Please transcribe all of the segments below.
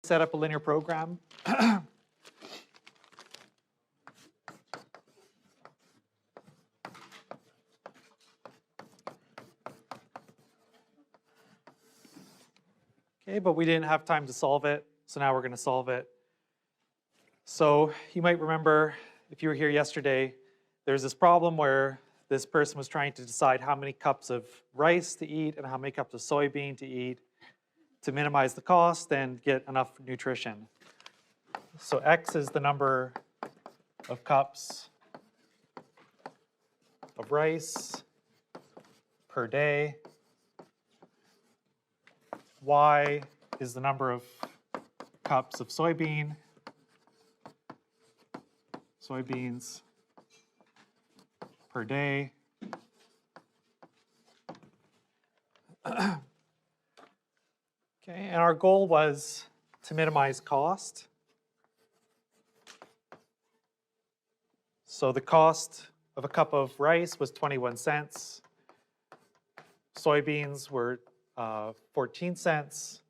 set up a linear program. Okay, but we didn't have time to solve it, so now we're going to solve it. So you might remember, if you were here yesterday, there's this problem where this person was trying to decide how many cups of rice to eat and how many cups of soybean to eat to minimize the cost and get enough nutrition. So X is the number of cups of rice per day. Y is the number of cups of soybeans per day. Okay, and our goal was to minimize cost. So the cost of a cup of rice was 21 cents. Soybeans were 14 cents.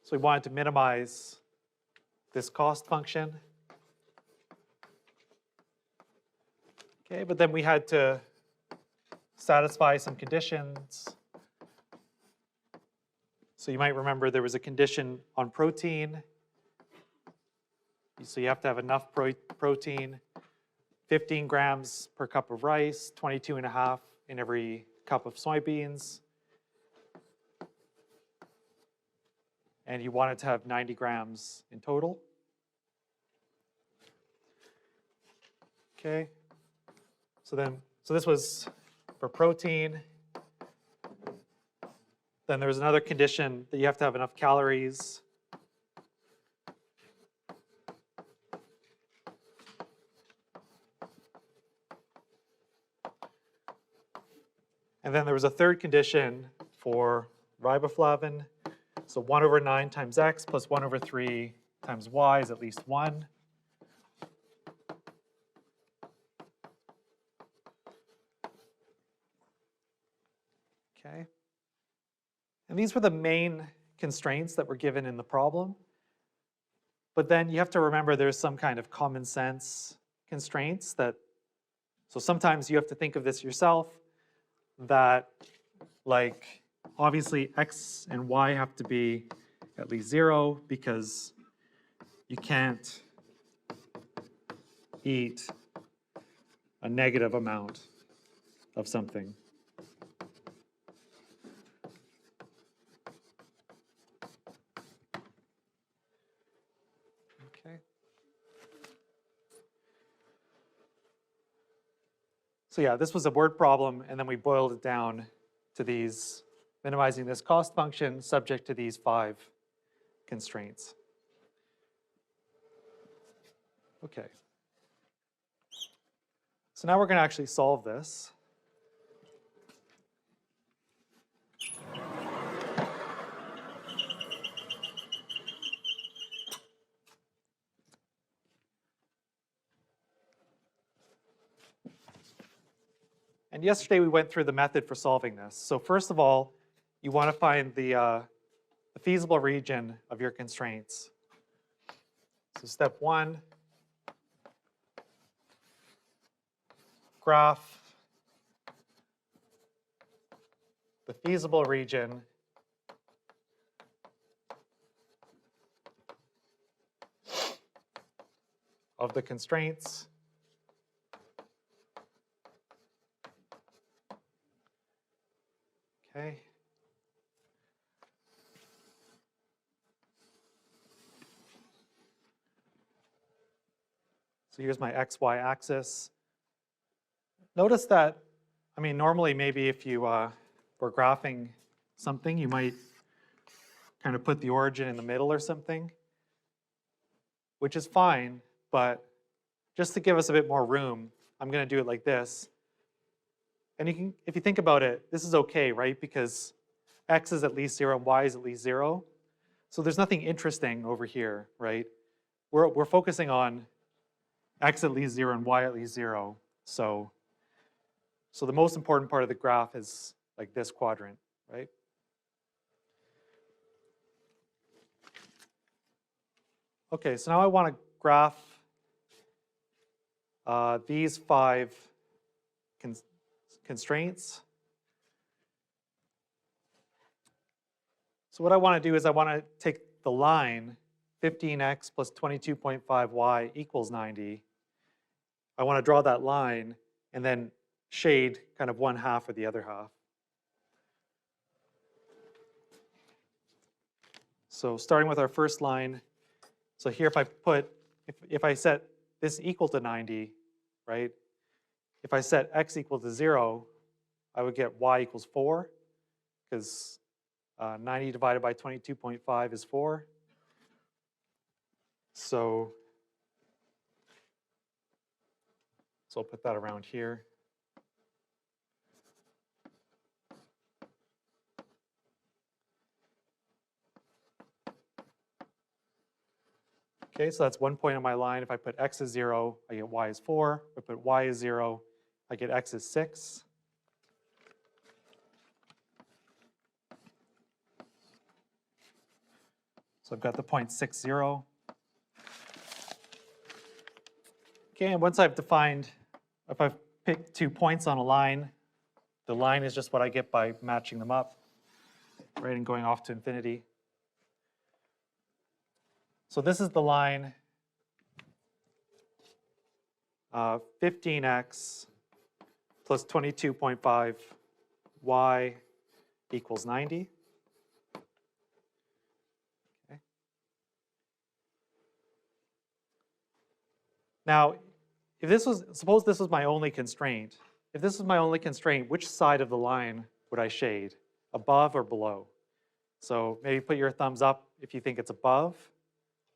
So we wanted to minimize this cost function. Okay, but then we had to satisfy some conditions. So you might remember there was a condition on protein. So you have to have enough protein, 15 grams per cup of rice, 22.5 in every cup of soybeans. And you want it to have 90 grams in total. Okay. So this was for protein. Then there was another condition that you have to have enough calories. And then there was a third condition for riboflavin. So 1/9 times x plus 1/3 times y is at least 1. Okay. And these were the main constraints that were given in the problem. But then you have to remember there's some kind of common sense constraints that, so sometimes you have to think of this yourself, that like obviously x and y have to be at least 0 because you can't eat a negative amount of something. Okay. So yeah, this was a word problem, and then we boiled it down to these, minimizing this cost function subject to these 5 constraints. Okay. So now we're going to actually solve this. And yesterday we went through the method for solving this. So first of all, you want to find the feasible region of your constraints. So step 1, graph the feasible region of the constraints. Okay. So here's my XY axis. Notice that, I mean, normally maybe if you were graphing something, you might kind of put the origin in the middle or something, which is fine, but just to give us a bit more room, I'm going to do it like this. And you can, if you think about it, this is okay, right? Because x is at least 0 and y is at least 0. So there's nothing interesting over here, right? We're focusing on x at least 0 and y at least 0. So the most important part of the graph is like this quadrant, right? Okay, so now I want to graph these 5 constraints. So what I want to do is I want to take the line 15x plus 22.5y equals 90. I want to draw that line and then shade kind of one half or the other half. So starting with our first line, so here if I set this equal to 90, right? If I set x equal to 0, I would get y equals 4, because 90 divided by 22.5 is 4. So I'll put that around here. Okay, so that's one point on my line. If I put x as 0, I get y as 4. If I put y as 0, I get x as 6. So I've got the point 6, 0. Okay, and once I've defined, if I've picked 2 points on a line, the line is just what I get by matching them up, right, and going off to infinity. So this is the line 15x plus 22.5 y equals 90. Okay. Now, suppose this was my only constraint. If this is my only constraint, which side of the line would I shade, above or below? So maybe put your thumbs up if you think it's above,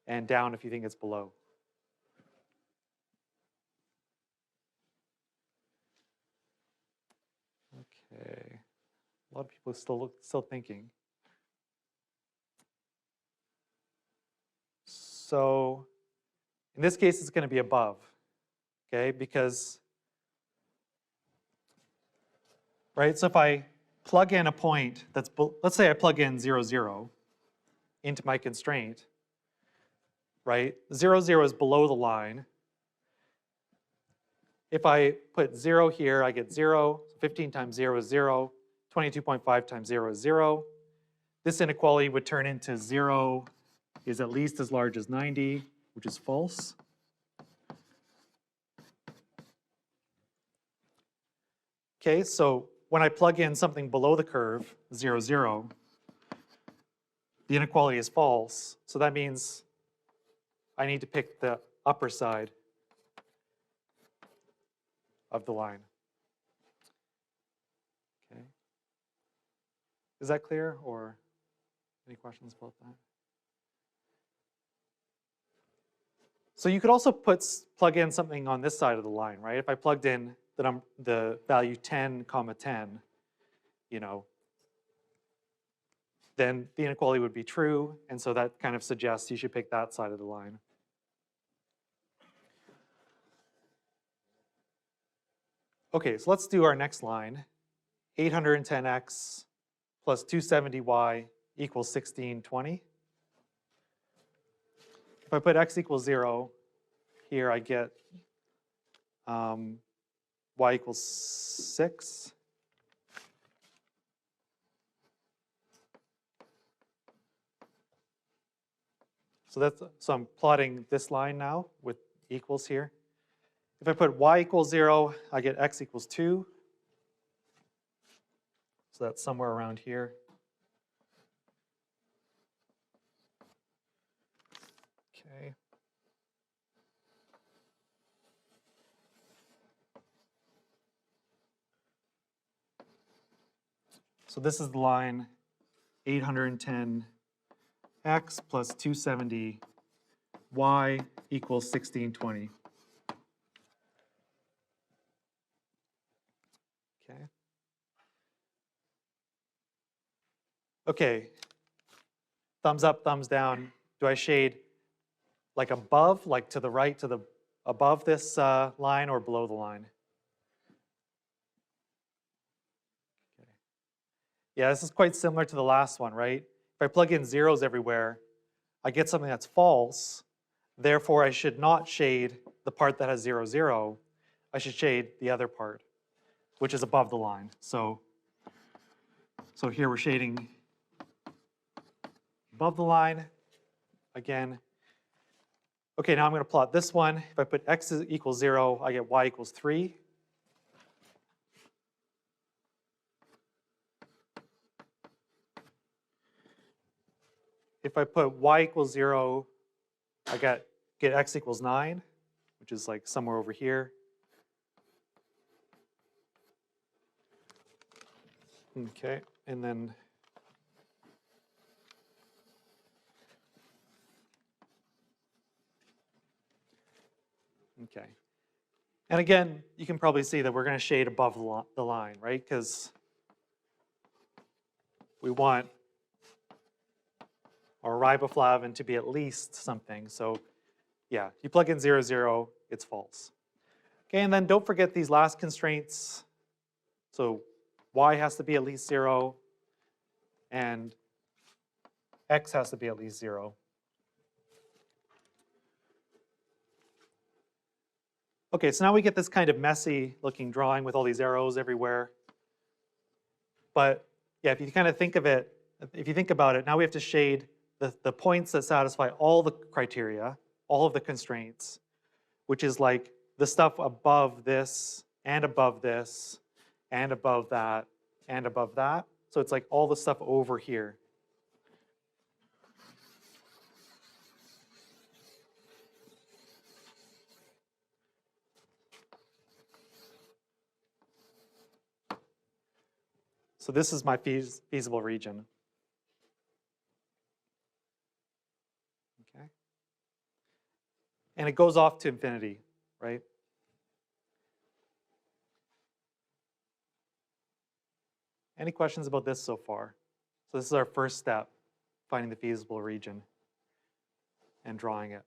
and down if you think it's below. Okay, a lot of people are still thinking. So in this case, it's going to be above, okay? Because, right, so if I plug in a point that's, let's say I plug in 0, 0 into my constraint, right? 0, 0 is below the line. If I put 0 here, I get 0. 15 times 0 is 0. 22.5 times 0 is 0. This inequality would turn into 0 is at least as large as 90, which is false. Okay, so when I plug in something below the curve, 0, 0, the inequality is false. So that means I need to pick the upper side of the line. Okay. Is that clear, or any questions about that? So you could also plug in something on this side of the line, right? If I plugged in the value 10, 10, you know, then the inequality would be true, and so that kind of suggests you should pick that side of the line. Okay, so let's do our next line. 810x plus 270y equals 1620. If I put x equals 0, here I get y equals 6. So I'm plotting this line now with equals here. If I put y equals 0, I get x equals 2. So that's somewhere around here. Okay. So this is the line 810x plus 270y equals 1620. Okay. Okay. Thumbs up, thumbs down. Do I shade like above, like to the right, above this line, or below the line? Okay. Yeah, this is quite similar to the last one, right? If I plug in zeros everywhere, I get something that's false. Therefore, I should not shade the part that has 0, 0. I should shade the other part, which is above the line. So here we're shading above the line again. Okay, now I'm going to plot this one. If I put x equals 0, I get y equals 3. If I put y equals 0, I get x equals 9, which is like somewhere over here. Okay, and then okay. And again, you can probably see that we're going to shade above the line, right? Because we want our riboflavin to be at least something. So yeah, you plug in 0, 0, it's false. Okay, and then don't forget these last constraints. So y has to be at least 0, and x has to be at least 0. Okay, so now we get this kind of messy looking drawing with all these arrows everywhere. But yeah, if you kind of think of it, if you think about it, now we have to shade the points that satisfy all the criteria, all of the constraints, which is like the stuff above this, and above this, and above that, and above that. So it's like all the stuff over here. So this is my feasible region. Okay. And it goes off to infinity, right? Any questions about this so far? So this is our first step, finding the feasible region and drawing it.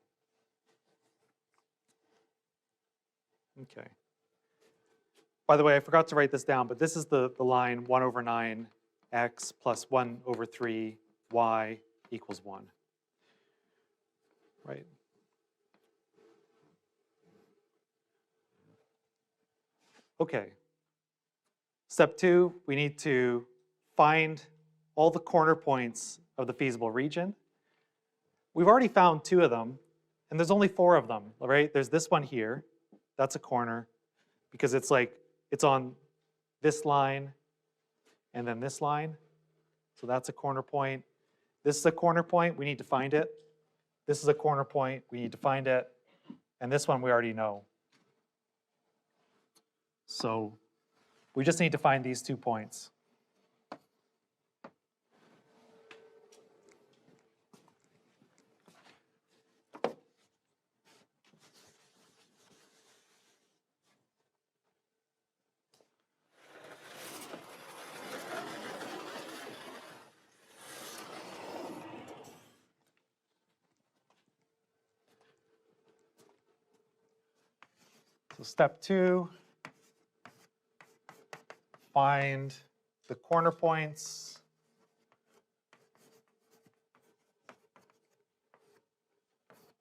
Okay. By the way, I forgot to write this down, but this is the line 1 over 9 x plus 1 over 3 y equals 1. Right? Okay. Step 2, we need to find all the corner points of the feasible region. We've already found 2 of them, and there's only 4 of them, right? There's this one here. That's a corner because it's like, it's on this line and then this line. So that's a corner point. This is a corner point. We need to find it. This is a corner point. We need to find it. And this one we already know. So we just need to find these 2 points. So step 2, find the corner points.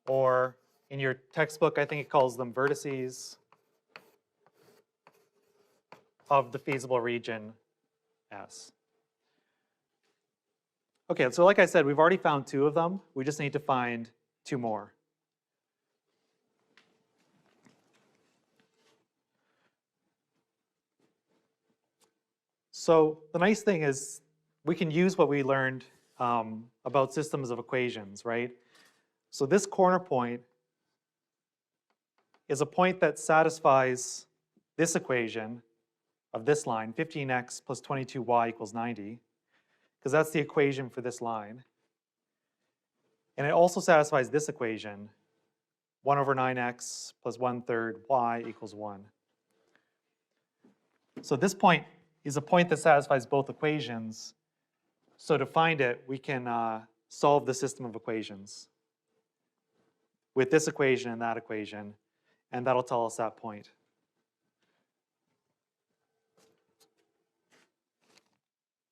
Or in your textbook, I think it calls them vertices of the feasible region S. Okay, so like I said, we've already found 2 of them. We just need to find 2 more. So the nice thing is we can use what we learned about systems of equations, right? So this corner point is a point that satisfies this equation of this line, 15x plus 22y equals 90, because that's the equation for this line. And it also satisfies this equation, 1 over 9x plus 1/3 y equals 1. So this point is a point that satisfies both equations. So to find it, we can solve the system of equations with this equation and that equation, and that'll tell us that point.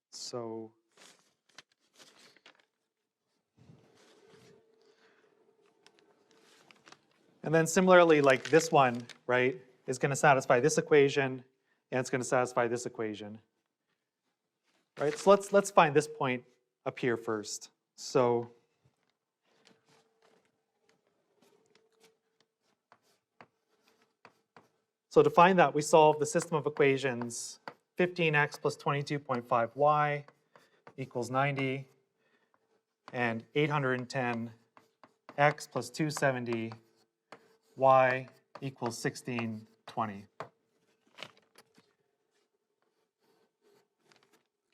So And then similarly, like this one, right, is going to satisfy this equation, and it's going to satisfy this equation. Right, so let's find this point up here first. So to find that, we solve the system of equations 15x plus 22.5y equals 90, and 810x plus 270y equals 1620.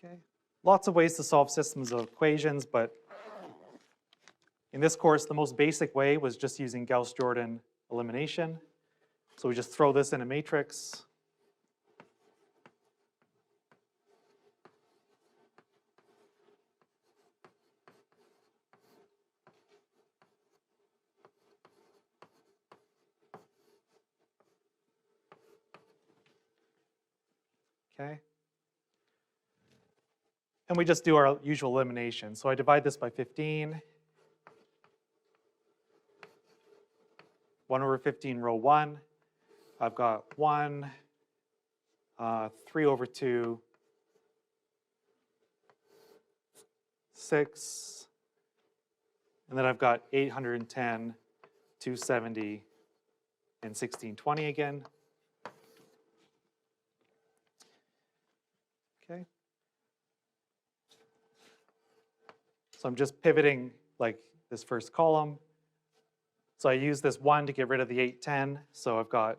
Okay. Lots of ways to solve systems of equations, but in this course, the most basic way was just using Gauss-Jordan elimination. So we just throw this in a matrix. Okay. And we just do our usual elimination. So I divide this by 15. 1 over 15, row 1. I've got 1, 3 over 2, 6, and then I've got 810, 270, and 1620 again. Okay. So I'm just pivoting like this first column. So I use this 1 to get rid of the 810. So I've got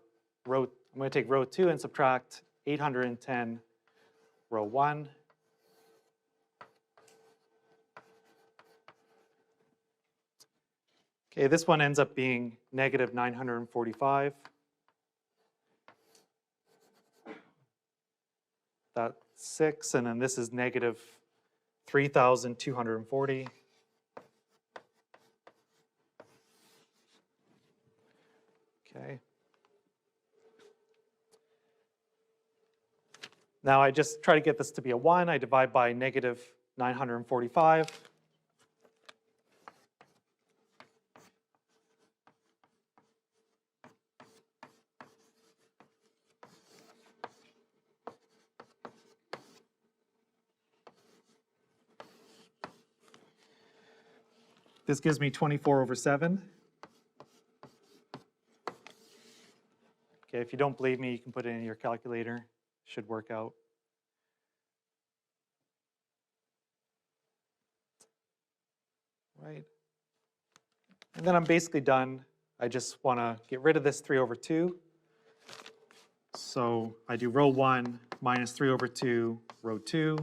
I'm going to take row 2 and subtract 810 row 1. Okay, this one ends up being negative 945. That's 6, and then this is negative 3,240. Okay. Now I just try to get this to be a 1. I divide by negative 945. This gives me 24 over 7. Okay, if you don't believe me, you can put it in your calculator. Should work out. Right. And then I'm basically done. I just want to get rid of this 3 over 2. So I do row 1 minus 3 over 2, row 2.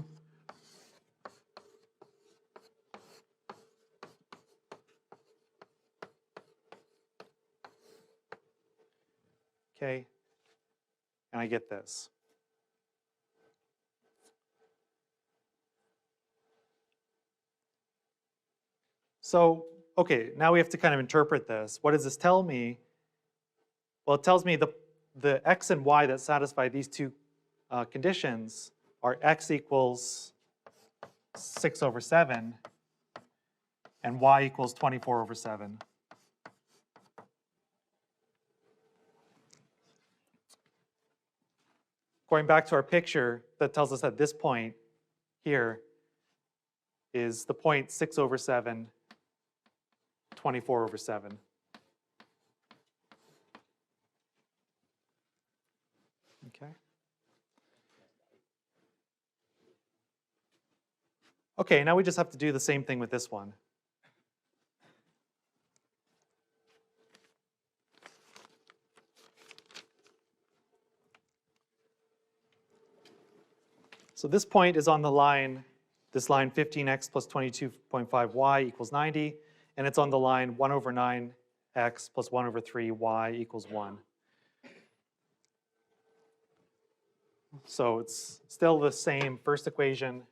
Okay, and I get this. So, okay, now we have to kind of interpret this. What does this tell me? Well, it tells me the x and y that satisfy these two conditions are x equals 6 over 7 and y equals 24 over 7. Going back to our picture, that tells us that this point here is the point 6 over 7, 24 over 7. Okay. Okay, now we just have to do the same thing with this one. So this point is on the line, this line 15x plus 22.5y equals 90, and it's on the line 1 over 9x plus 1 over 3y equals 1. So it's still the same first equation.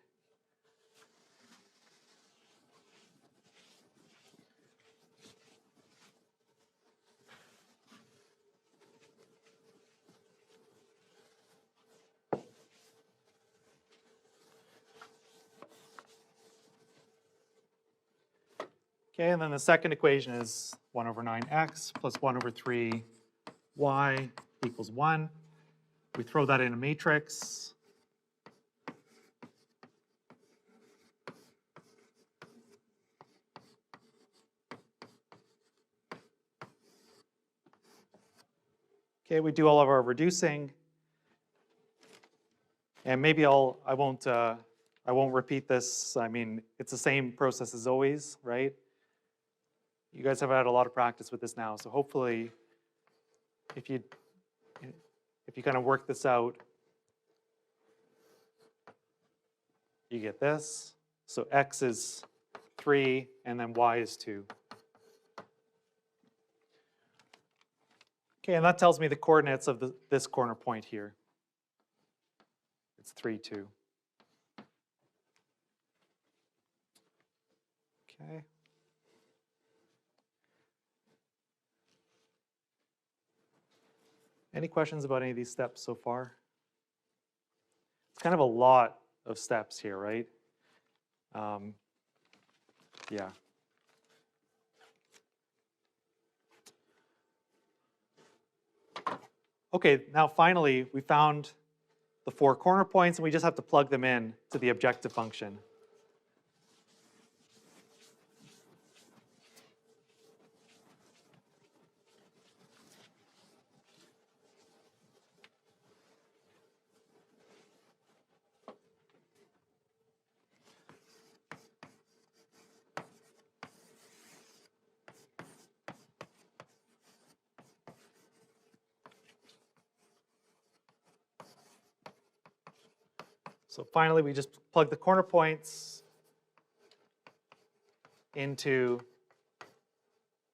Okay, and then the second equation is 1 over 9x plus 1 over 3y equals 1. We throw that in a matrix. Okay, we do all of our reducing. And maybe I won't repeat this. I mean, it's the same process as always, right? You guys have had a lot of practice with this now, so hopefully, if you kind of work this out, you get this. So x is 3, and then y is 2. Okay, and that tells me the coordinates of this corner point here. It's 3, 2. Okay. Any questions about any of these steps so far? It's kind of a lot of steps here, right? Yeah. Okay, now finally, we found the 4 corner points, and we just have to plug them in to the objective function. So finally, we just plug the corner points into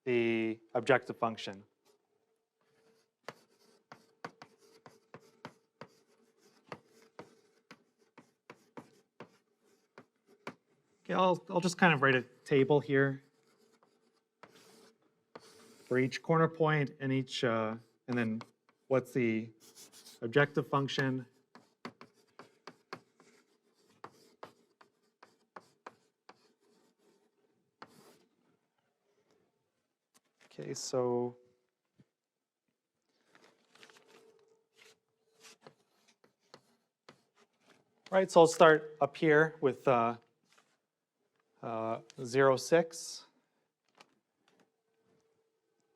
the objective function. Okay, I'll just kind of write a table here for each corner point and each, and then what's the objective function. Okay, so right, so I'll start up here with 0, 6.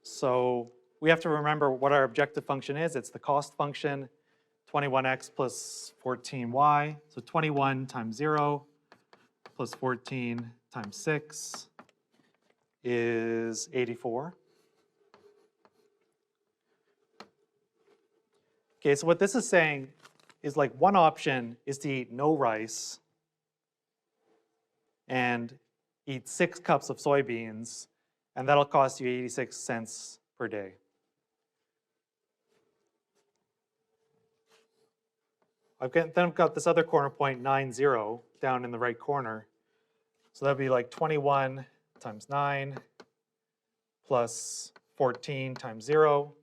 So we have to remember what our objective function is. It's the cost function, 21x plus 14y. So 21 times 0 plus 14 times 6 is 84. Okay, so what this is saying is like one option is to eat no rice and eat 6 cups of soybeans, and that'll cost you 86 cents per day. Then I've got this other corner point, 9, 0, down in the right corner. So that'd be like 21 times 9 plus 14 times 0,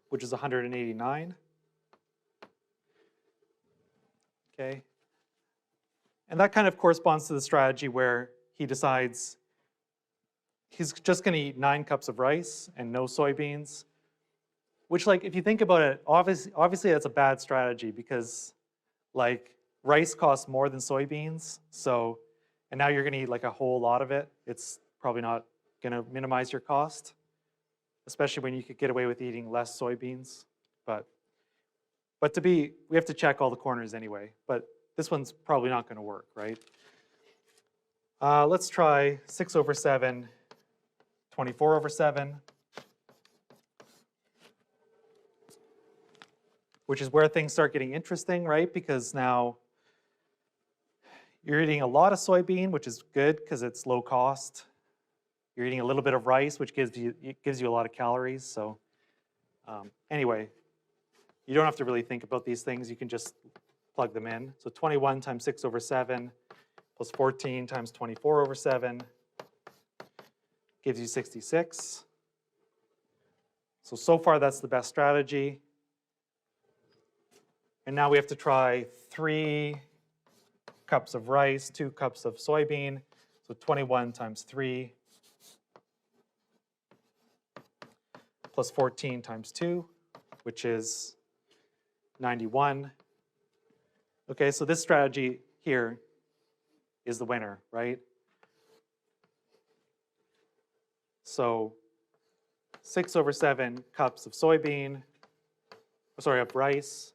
which is 189. Okay. And that kind of corresponds to the strategy where he decides he's just going to eat 9 cups of rice and no soybeans, which, like, if you think about it, obviously that's a bad strategy because, like, rice costs more than soybeans. So, and now you're going to eat like a whole lot of it. It's probably not going to minimize your cost, especially when you could get away with eating less soybeans. But we have to check all the corners anyway. But this one's probably not going to work, right? Let's try 6 over 7, 24 over 7, which is where things start getting interesting, right? Because now you're eating a lot of soybean, which is good because it's low cost. You're eating a little bit of rice, which gives you a lot of calories. So anyway, you don't have to really think about these things. You can just plug them in. So 21 times 6 over 7 plus 14 times 24 over 7 gives you 66. So far that's the best strategy. And now we have to try 3 cups of rice, 2 cups of soybean, so 21 times 3, plus 14 times 2, which is 91. Okay, so this strategy here is the winner, right? So 6/7 cups of soybean, sorry, of rice,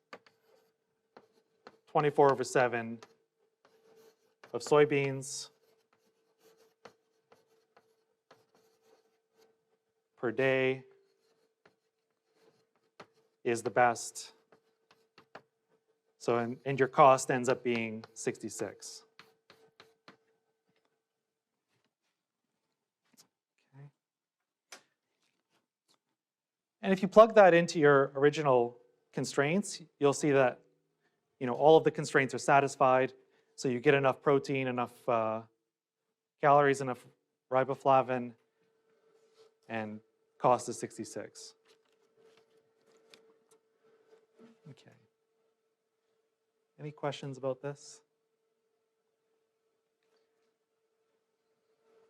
24/7 of soybeans per day is the best. So, and your cost ends up being 66. Okay. And if you plug that into your original constraints, you'll see that all of the constraints are satisfied. So you get enough protein, enough calories, enough riboflavin, and cost is 66. Okay. Any questions about this?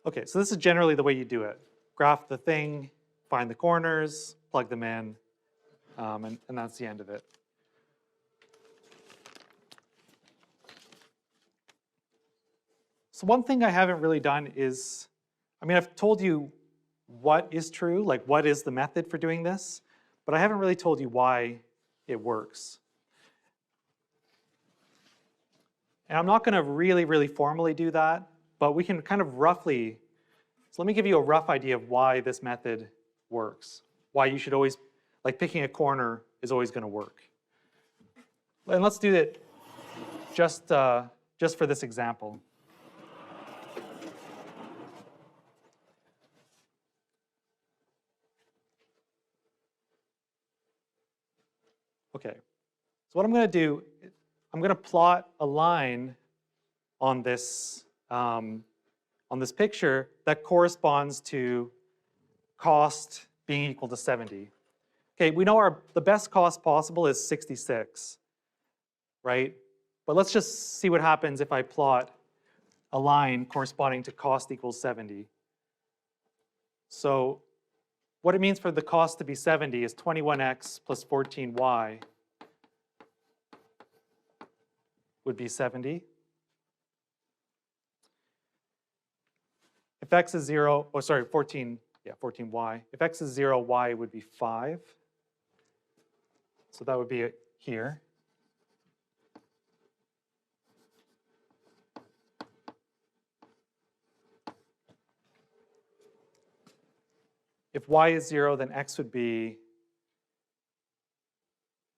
Okay, so this is generally the way you do it. Graph the thing, find the corners, plug them in, and that's the end of it. So one thing I haven't really done is, I've told you what is true, like what is the method for doing this, but I haven't really told you why it works. And I'm not going to really formally do that, but we can kind of roughly, so let me give you a rough idea of why this method works, why you should always, like picking a corner is always going to work. And let's do it just for this example. Okay, so what I'm going to do, I'm going to plot a line on this picture that corresponds to cost being equal to 70. Okay, we know the best cost possible is 66, right? But let's just see what happens if I plot a line corresponding to cost equals 70. So what it means for the cost to be 70 is 21x plus 14y would be 70. If x is 0, 14y. If x is 0, y would be 5. So that would be here. If y is 0, then x would be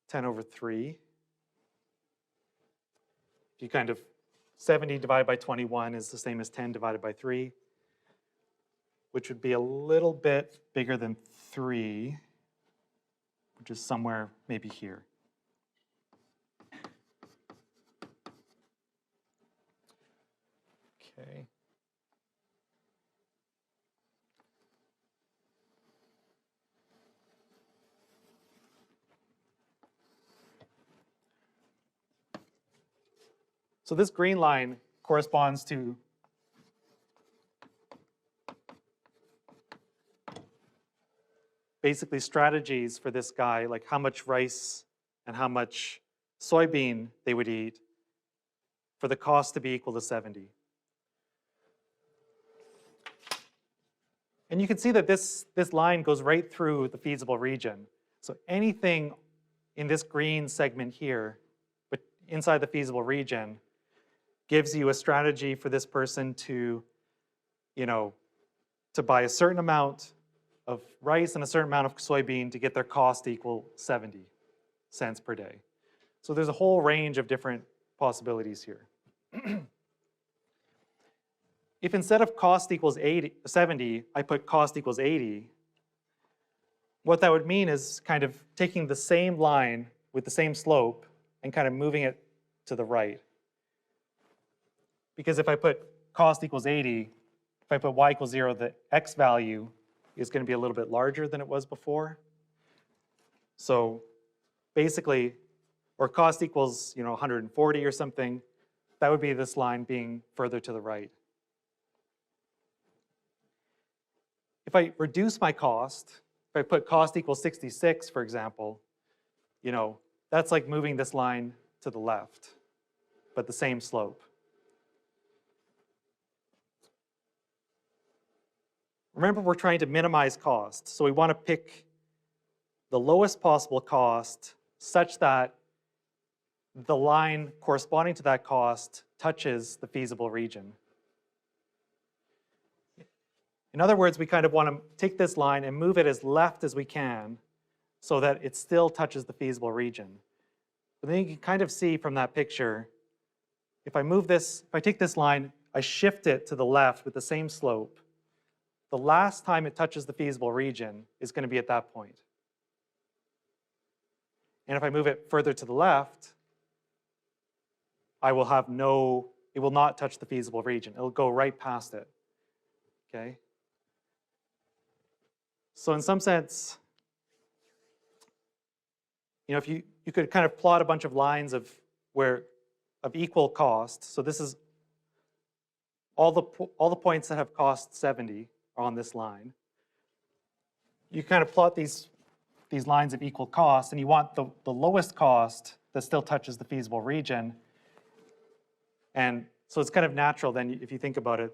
10/3. If you 70 divided by 21 is the same as 10 divided by 3, which would be a little bit bigger than 3, which is somewhere maybe here. Okay. So this green line corresponds to basically strategies for this guy, like how much rice and how much soybean they would eat for the cost to be equal to 70. And you can see that this line goes right through the feasible region. So anything in this green segment here, but inside the feasible region, gives you a strategy for this person to, to buy a certain amount of rice and a certain amount of soybean to get their cost to equal 70 cents per day. So there's a whole range of different possibilities here. If instead of cost equals 70, I put cost equals 80, what that would mean is kind of taking the same line with the same slope and kind of moving it to the right. Because if I put cost equals 80, if I put y equals 0, the x value is going to be a little bit larger than it was before. So basically, or cost equals 140 or something, that would be this line being further to the right. If I reduce my cost, if I put cost equals 66, for example, that's like moving this line to the left, but the same slope. Remember, we're trying to minimize cost, so we want to pick the lowest possible cost such that the line corresponding to that cost touches the feasible region. In other words, we kind of want to take this line and move it as left as we can so that it still touches the feasible region. But then you can kind of see from that picture, if I take this line, I shift it to the left with the same slope, the last time it touches the feasible region is going to be at that point. And if I move it further to the left, it will not touch the feasible region. It'll go right past it, okay? So in some sense, if you could kind of plot a bunch of lines of equal cost. So this is all the points that have cost 70 are on this line. You kind of plot these lines of equal cost, and you want the lowest cost that still touches the feasible region. And so it's kind of natural then, if you think about it,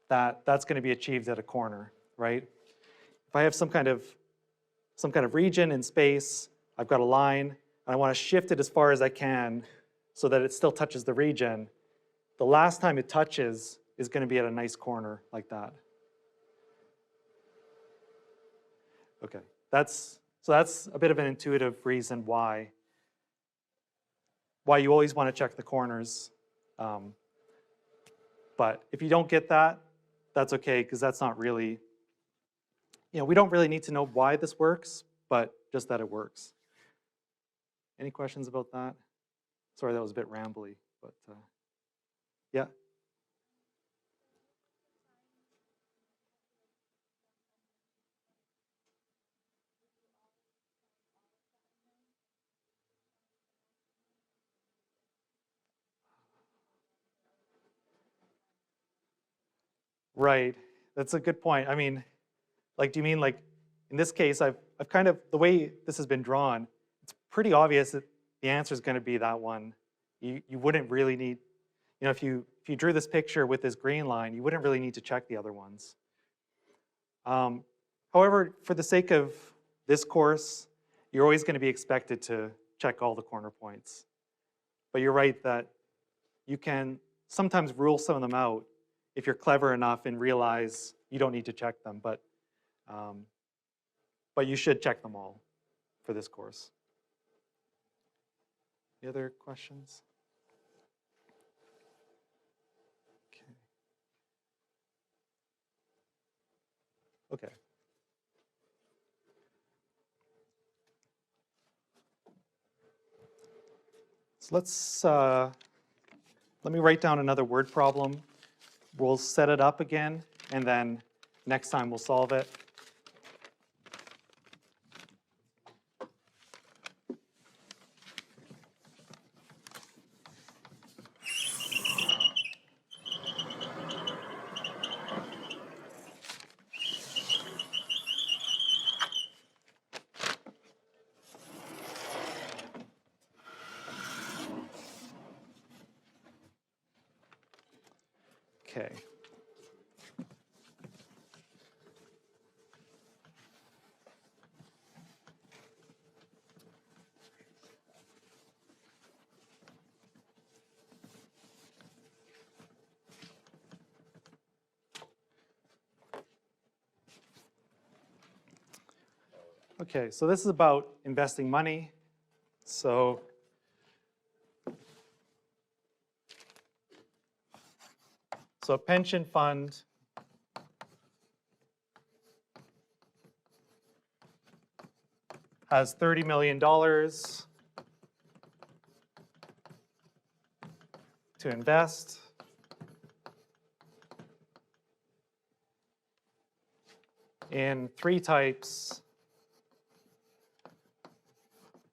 that's going to be achieved at a corner, right? If I have some kind of region in space, I've got a line, and I want to shift it as far as I can so that it still touches the region. The last time it touches is going to be at a nice corner like that. Okay, so that's a bit of an intuitive reason why you always want to check the corners. But if you don't get that, that's okay, because that's not really, we don't really need to know why this works, but just that it works. Any questions about that? Sorry, that was a bit rambly, but yeah. Right, that's a good point. I mean, do you mean in this case, I've kind of, the way this has been drawn, it's pretty obvious that the answer is going to be that one. You wouldn't really need, if you drew this picture with this green line, you wouldn't really need to check the other ones. However, for the sake of this course, you're always going to be expected to check all the corner points. But you're right that you can sometimes rule some of them out if you're clever enough and realize you don't need to check them, but you should check them all for this course. Any other questions? Okay. So let me write down another word problem. We'll set it up again, and then next time we'll solve it. Okay. Okay, so this is about investing money. So a pension fund has $30 million to invest. In 3 types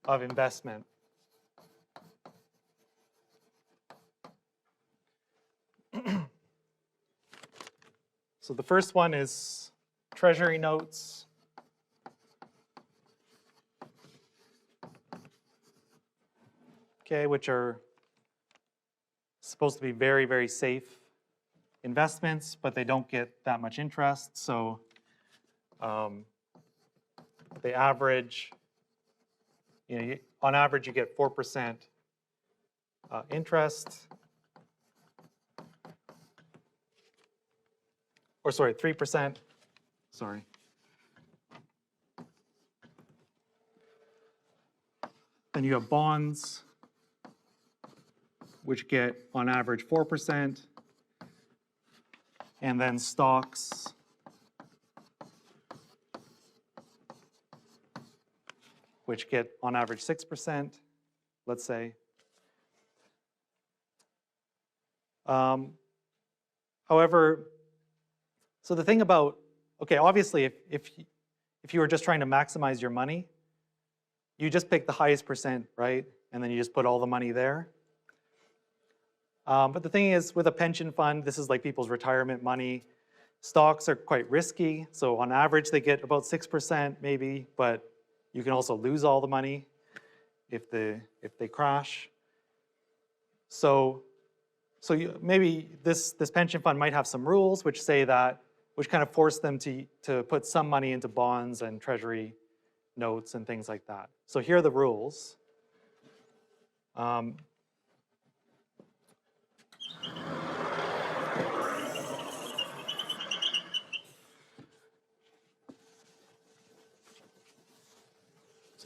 of investment. So the first one is treasury notes. Okay, which are supposed to be very, very safe investments, but they don't get that much interest. So they average, on average, you get 4% interest. Or sorry, 3%. Sorry. Then you have bonds, which get on average 4%. And then stocks, which get on average 6%, let's say. However, so the thing about, okay, obviously if you were just trying to maximize your money, you just pick the highest percent, right? And then you just put all the money there. But the thing is, with a pension fund, this is like people's retirement money. Stocks are quite risky. So on average, they get about 6% maybe, but you can also lose all the money if they crash. So maybe this pension fund might have some rules which say that, which kind of force them to put some money into bonds and treasury notes and things like that. So here are the rules. So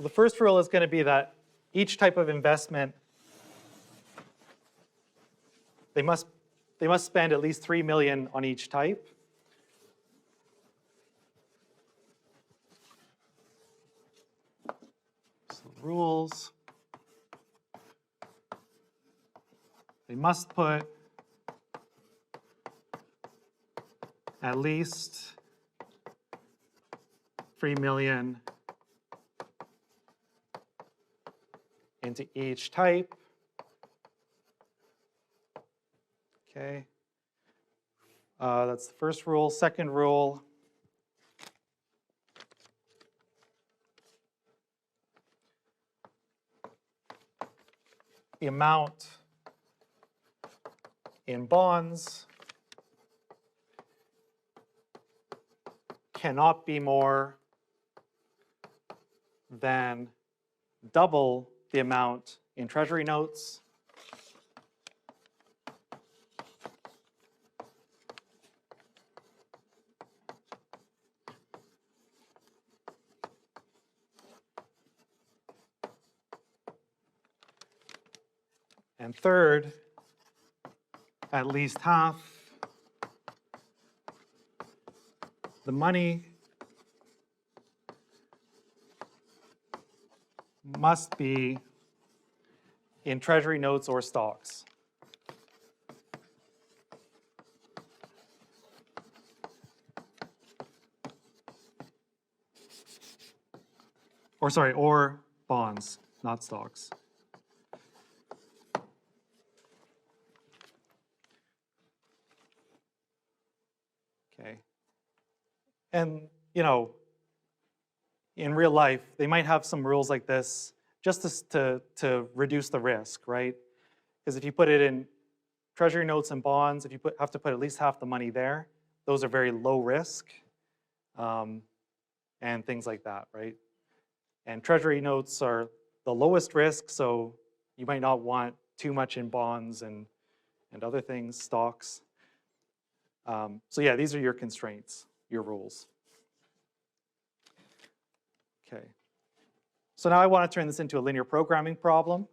the first rule is going to be that each type of investment, they must spend at least 3 million on each type. So the rules, they must put at least 3 million into each type. Okay, that's the first rule. Second rule, the amount in bonds cannot be more than double the amount in treasury notes. And third, at least half the money must be in treasury notes or stocks. Or sorry, or bonds, not stocks. Okay. And, in real life, they might have some rules like this just to reduce the risk, right? Because if you put it in treasury notes and bonds, if you have to put at least half the money there, those are very low risk and things like that, right? And treasury notes are the lowest risk, so you might not want too much in bonds and other things, stocks. So yeah, these are your constraints, your rules. Okay. So now I want to turn this into a linear programming problem.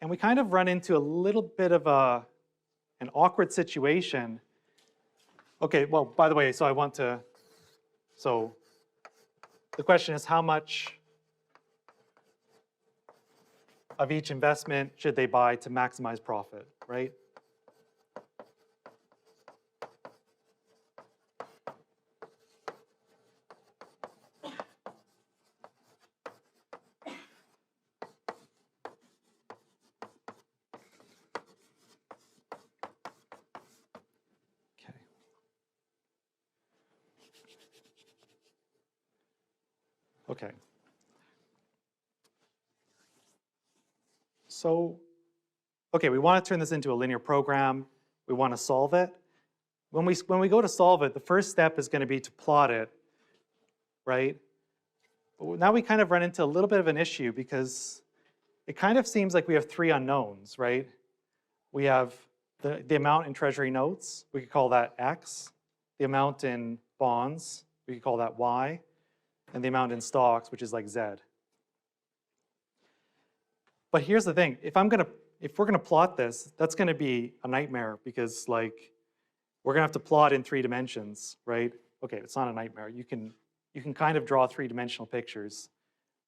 And we kind of run into a little bit of an awkward situation. Okay, well, by the way, so the question is how much of each investment should they buy to maximize profit, right? Okay. So, okay, we want to turn this into a linear program. We want to solve it. When we go to solve it, the first step is going to be to plot it, right? But now we kind of run into a little bit of an issue because it kind of seems like we have three unknowns, right? We have the amount in treasury notes, we could call that X. The amount in bonds, we could call that Y. And the amount in stocks, which is like Z. But here's the thing, if we're gonna plot this, that's gonna be a nightmare because like, we're gonna have to plot in 3 dimensions, right? Okay, it's not a nightmare. You can kind of draw 3-dimensional pictures,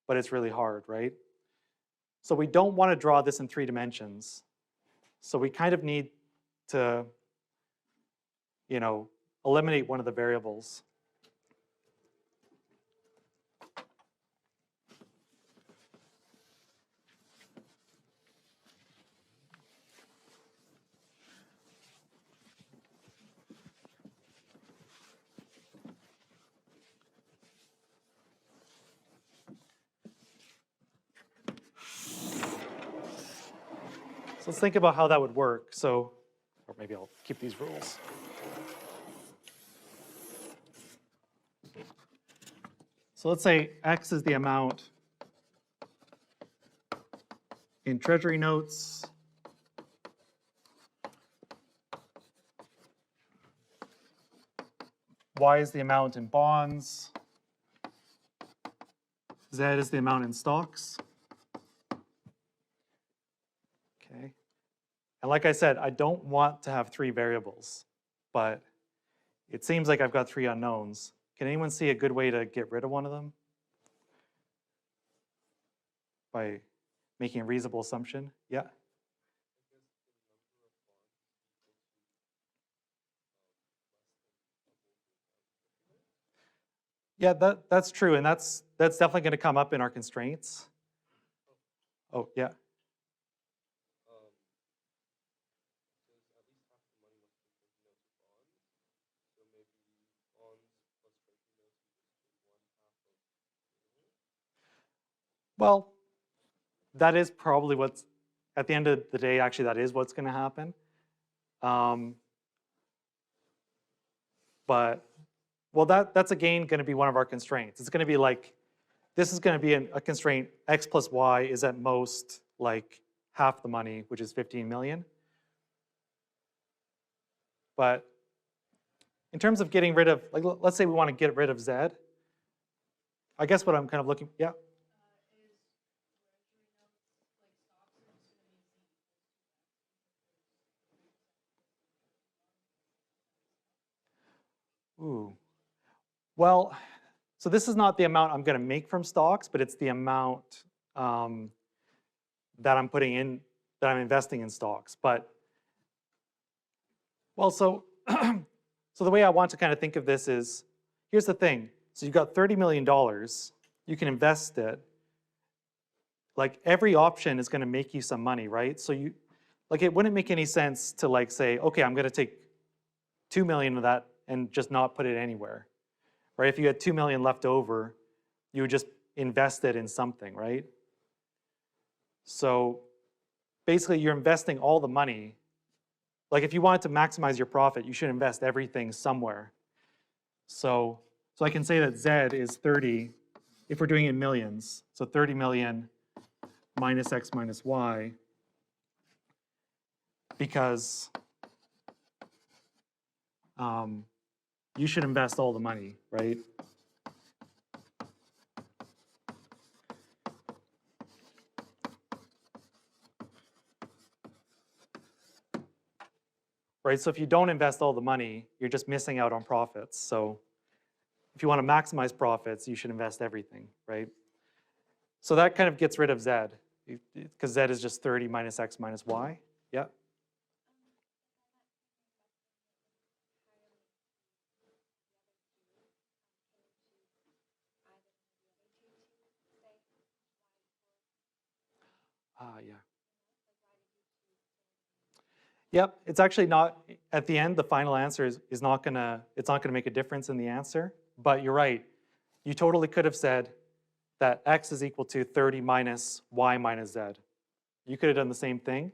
but it's really hard, right? So we don't wanna draw this in 3 dimensions. So we kind of need to, eliminate one of the variables. So let's think about how that would work. So, or maybe I'll keep these rules. So let's say X is the amount in treasury notes. Y is the amount in bonds. Z is the amount in stocks. Okay. And like I said, I don't want to have 3 variables, but it seems like I've got 3 unknowns. Can anyone see a good way to get rid of one of them? By making a reasonable assumption? Yeah? Yeah, that's true, and that's definitely going to come up in our constraints. Oh, yeah. Well, that is probably what's, at the end of the day, actually, that is what's going to happen. But, well, that's again going to be one of our constraints. It's going to be like, this is going to be a constraint, X plus Y is at most like half the money, which is 15 million. But in terms of getting rid of, like, let's say we want to get rid of Z. I guess what I'm kind of looking, yeah? Ooh. Well, so this is not the amount I'm going to make from stocks, but it's the amount that I'm putting in, that I'm investing in stocks. But, well, so, so the way I want to kind of think of this is, here's the thing. So you've got $30 million, you can invest it. Like every option is going to make you some money, right? So you, like it wouldn't make any sense to like say, okay, I'm going to take 2 million of that and just not put it anywhere, right? If you had 2 million left over, you would just invest it in something, right? So basically you're investing all the money. Like if you wanted to maximize your profit, you should invest everything somewhere. So I can say that Z is 30, if we're doing it in millions. So 30 million minus X minus Y, because you should invest all the money, right? Right, so if you don't invest all the money, you're just missing out on profits. So if you want to maximize profits, you should invest everything, right? So that kind of gets rid of Z, because Z is just 30 minus X minus Y. Yeah? Yeah. Yep, it's actually not, at the end, the final answer is not gonna, it's not gonna make a difference in the answer, but you're right. You totally could have said, that x is equal to 30 minus y minus z. You could have done the same thing.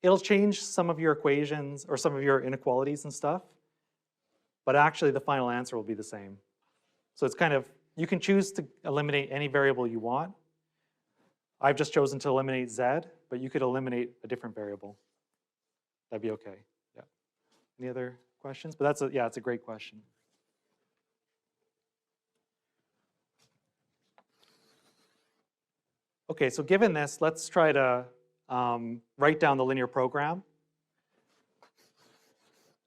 It'll change some of your equations or some of your inequalities and stuff, but actually the final answer will be the same. So it's kind of, you can choose to eliminate any variable you want. I've just chosen to eliminate z, but you could eliminate a different variable. That'd be okay. Yeah. Any other questions? But yeah, it's a great question. Okay, so given this, let's try to write down the linear program.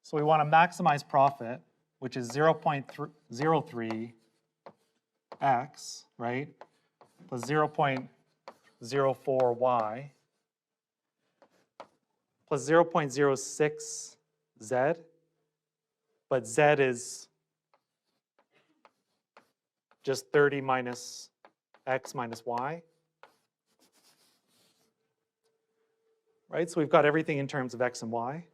So we want to maximize profit, which is 0.03x, right, plus 0.04y, plus 0.06z, but z is just 30 minus x minus y. Right, so we've got everything in terms of x and y.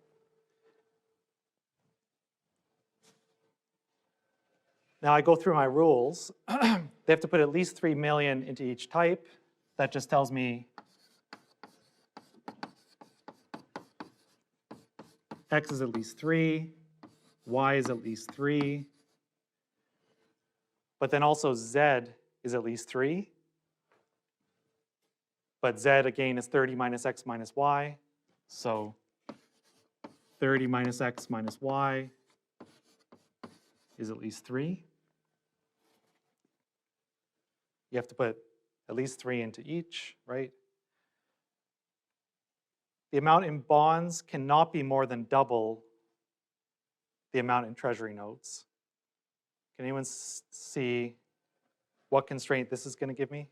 Now I go through my rules. They have to put at least 3 million into each type. That just tells me x is at least 3, y is at least 3, but then also z is at least 3. But z, again, is 30 minus x minus y. So 30 minus x minus y is at least 3. You have to put at least 3 into each, right? The amount in bonds cannot be more than double the amount in treasury notes. Can anyone see what constraint this is going to give me?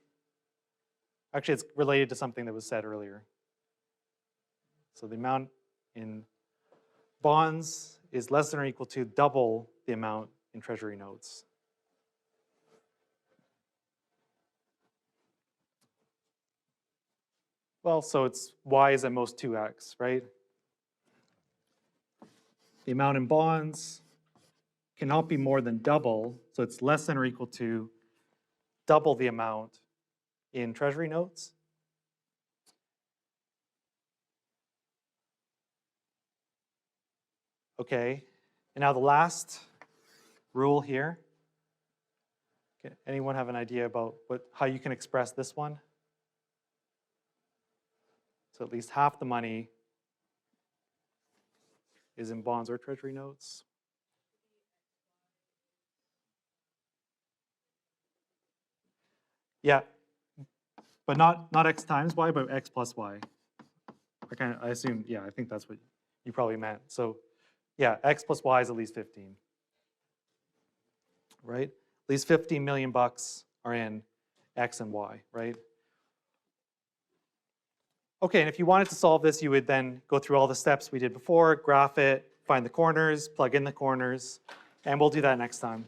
Actually, it's related to something that was said earlier. So the amount in bonds is less than or equal to double the amount in treasury notes. Well, so it's y is at most 2x, right? The amount in bonds cannot be more than double, so it's less than or equal to double the amount in treasury notes. Okay, and now the last rule here. Okay, anyone have an idea about how you can express this one? So at least half the money is in bonds or treasury notes. Yeah, but not x times y, but x plus y. I assume, yeah, I think that's what you probably meant. So yeah, x plus y is at least 15. Right? At least 15 million bucks are in x and y, right? Okay, and if you wanted to solve this, you would then go through all the steps we did before, graph it, find the corners, plug in the corners, and we'll do that next time.